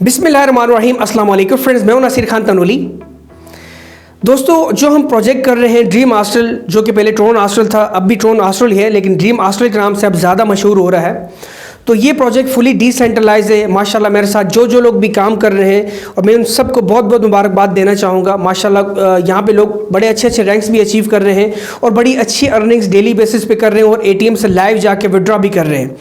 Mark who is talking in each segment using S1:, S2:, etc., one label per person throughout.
S1: बिस्मिल्लाहिर्रहमानिर्रहीम, अस्सलाम वालेकुम फ्रेंड्स, मैं हूं नासिर खान तनोली। दोस्तों, जो हम प्रोजेक्ट कर रहे हैं ड्रीम हॉस्टल, जो कि पहले ट्रोन हॉस्टल था, अब भी ट्रोन हॉस्टल ही है, लेकिन ड्रीम हॉस्टल के नाम से अब ज़्यादा मशहूर हो रहा है। तो ये प्रोजेक्ट फुली डिसेंट्रलाइज है। माशाल्लाह मेरे साथ जो लोग भी काम कर रहे हैं, और मैं उन सबको बहुत बहुत मुबारकबाद देना चाहूँगा। माशाल्लाह यहाँ पे लोग बड़े अच्छे रैंक्स भी अचीव कर रहे हैं और बड़ी अच्छी अर्निंग्स डेली बेसिस पे कर रहे हैं और ATM से लाइव जाके विड्रॉ भी कर रहे हैं।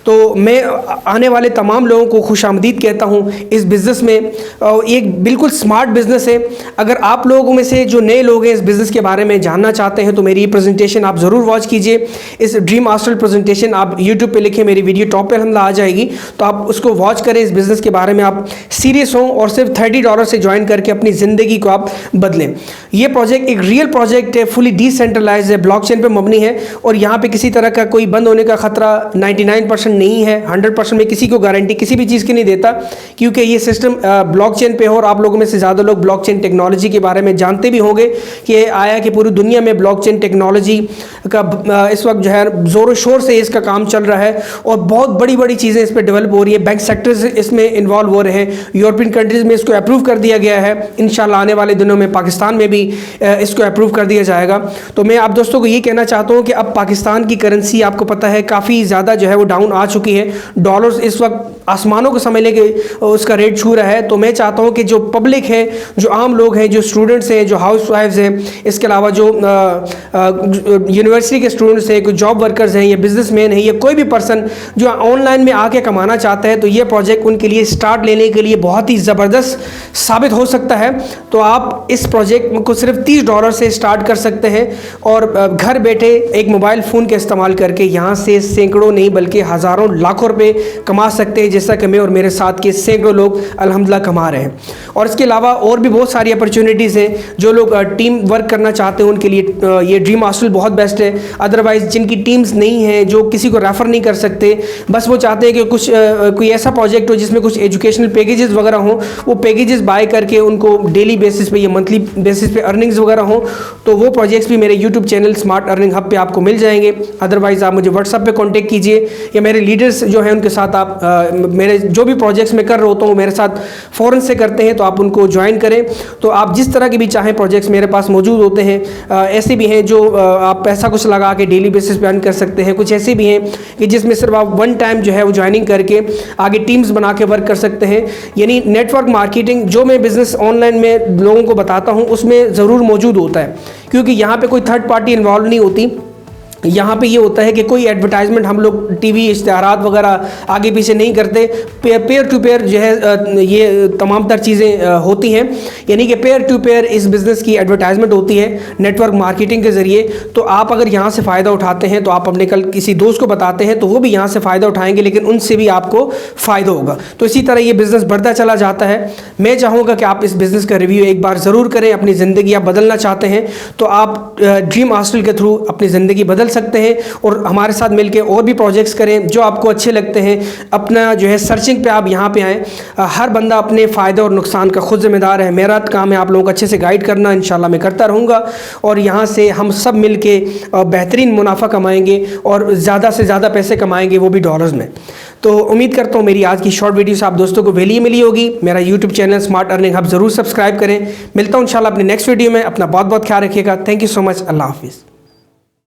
S1: तो मैं आने वाले तमाम लोगों को खुशामदीद कहता हूँ इस बिज़नेस में। एक बिल्कुल स्मार्ट बिज़नेस है। अगर आप लोगों में से जो नए लोग हैं इस बिज़नेस के बारे में जानना चाहते हैं तो मेरी प्रेजेंटेशन आप ज़रूर वॉच कीजिए। इस ड्रीम हॉस्टल प्रेजेंटेशन आप यूट्यूब पे लिखें, मेरी वीडियो टॉप पे हमला आ जाएगी, तो आप उसको वॉच करें। इस बिज़नेस के बारे में आप सीरियस हों और सिर्फ $30 से ज्वाइन करके अपनी ज़िंदगी को आप बदलें। ये प्रोजेक्ट एक रियल प्रोजेक्ट है, फुली डिसेंट्रलाइज है, ब्लॉकचेन पे मबनी है और यहाँ पे किसी तरह का कोई बंद होने का खतरा 99% नहीं है। 100% में किसी को गारंटी किसी भी चीज़ की नहीं देता, क्योंकि ये सिस्टम ब्लॉकचेन पे हो। और आप लोगों में से ज़्यादा लोग ब्लॉकचेन टेक्नोलॉजी के बारे में जानते भी होंगे कि आया कि पूरी दुनिया में ब्लॉकचेन टेक्नोलॉजी का इस वक्त जो है ज़ोरों शोर से इसका काम चल रहा है और बहुत बड़ी बड़ी चीज़ें इस पर डेवलप हो रही है। बैंक सेक्टर्स इसमें इन्वॉल्व हो रहे हैं। यूरोपियन कंट्रीज़ में इसको अप्रूव कर दिया गया है। इंशाल्लाह आने वाले दिनों में पाकिस्तान में भी इसको अप्रूव कर दिया जाएगा। तो मैं आप दोस्तों को ये कहना चाहता हूँ कि अब पाकिस्तान की करेंसी आपको पता है काफ़ी ज़्यादा जो है वो डाउन आ चुकी है। डॉलर्स इस वक्त आसमानों को समझ लेके उसका रेट छू रहा है। तो मैं चाहता हूँ कि जो पब्लिक है, जो आम लोग हैं, जो स्टूडेंट्स हैं, जो हाउस वाइफ्स हैं, इसके अलावा जो यूनिवर्सिटी के स्टूडेंट्स हैं, कोई जॉब वर्कर्स हैं, या बिजनेसमैन है, या कोई भी पर्सन जो ऑनलाइन में आके कमाना चाहता है, तो ये प्रोजेक्ट उनके लिए स्टार्ट लेने के लिए बहुत ही ज़बरदस्त साबित हो सकता है। तो आप इस प्रोजेक्ट को सिर्फ $30 से स्टार्ट कर सकते हैं और घर बैठे एक मोबाइल फ़ोन का इस्तेमाल करके यहाँ से सैकड़ों नहीं बल्कि हज़ारों लाखों रुपए कमा सकते हैं, जैसा कि मैं और मेरे साथ के सैकड़ों लोग अल्हम्दुलिल्लाह कमा रहे हैं। और इसके अलावा और भी बहुत सारी अपॉर्चुनिटीज़ हैं। जो लोग टीम वर्क करना चाहते हैं उनके लिए ये ड्रीम हॉस्टल बहुत बेस्ट है। अदरवाइज़ जिनकी टीम्स नहीं हैं, जो किसी को रेफ़र नहीं कर सकते, बस वो चाहते हैं कि कुछ कोई ऐसा प्रोजेक्ट हो जिसमें कुछ एजुकेशनल पैकेजेस वगैरह हों, वो पैकेजेस बाय करके उनको डेली बेसिस पे या मंथली बेसिस पे अर्निंग्स वगैरह हों, तो वो प्रोजेक्ट्स भी मेरे YouTube channel smart earning hub पे आपको मिल जाएंगे। अदरवाइज़ आप मुझे व्हाट्सएप पे कांटेक्ट कीजिए, या मेरे लीडर्स जो हैं उनके साथ आप मेरे जो भी प्रोजेक्ट्स मैं कर रहा होता हूँ मेरे साथ फ़ौरन से करते हैं, तो आप उनको ज्वाइन करें। तो आप जिस तरह के भी चाहें प्रोजेक्ट्स मेरे पास मौजूद होते हैं। ऐसे भी हैं जो आप पैसा कुछ लगा के डेली बेसिस पे अर्न कर सकते हैं। कुछ ऐसे भी हैं कि जिसमें सिर्फ आप वन टाइम जो है वो ज्वाइनिंग करके आगे टीम्स बना के वर्क कर सकते हैं। यानी नेटवर्क मार्केटिंग जो मैं बिज़नेस ऑनलाइन में लोगों को बताता हूँ उसमें ज़रूर मौजूद होता है, क्योंकि यहाँ पे कोई थर्ड पार्टी इन्वॉल्व नहीं होती। यहाँ पे ये होता है कि कोई एडवर्टाइजमेंट हम लोग टीवी इश्तिहारात वगैरह आगे पीछे नहीं करते। पेयर टू पेयर जो है ये तमाम तर चीज़ें होती हैं। यानी कि पेयर टू पेयर इस बिज़नेस की एडवर्टाइजमेंट होती है नेटवर्क मार्केटिंग के ज़रिए। तो आप अगर यहाँ से फ़ायदा उठाते हैं तो आप अपने कल किसी दोस्त को बताते हैं तो वो भी यहाँ से फ़ायदा उठाएंगे, लेकिन उनसे भी आपको फ़ायदा होगा। तो इसी तरह ये बिज़नेस बढ़ता चला जाता है। मैं चाहूँगा कि आप इस बिज़नेस का रिव्यू एक बार ज़रूर करें। अपनी ज़िंदगी आप बदलना चाहते हैं तो आप ड्रीम हॉस्टल के थ्रू अपनी ज़िंदगी बदल सकते हैं और हमारे साथ मिलकर और भी प्रोजेक्ट्स करें जो आपको अच्छे लगते हैं। अपना जो है सर्चिंग पे आप यहाँ पे आएँ। हर बंदा अपने फ़ायदे और नुकसान का खुद जिम्मेदार है। मेरा काम है आप लोगों को अच्छे से गाइड करना। इंशाल्लाह मैं करता रहूँगा और यहाँ से हम सब मिल के बेहतरीन मुनाफा कमाएँगे और ज़्यादा से ज़्यादा पैसे कमाएँगे, वो भी डॉलर्स में। तो उम्मीद करता हूँ मेरी आज की शॉर्ट वीडियो से आप दोस्तों को वैल्यू मिली होगी। मेरा YouTube channel smart earning hub ज़रूर सब्सक्राइब करें। मिलता हूँ इंशाल्लाह अपने नेक्स्ट वीडियो में। अपना बहुत बहुत ख्याल रखिएगा। Thank you so much. अल्लाह हाफिज़।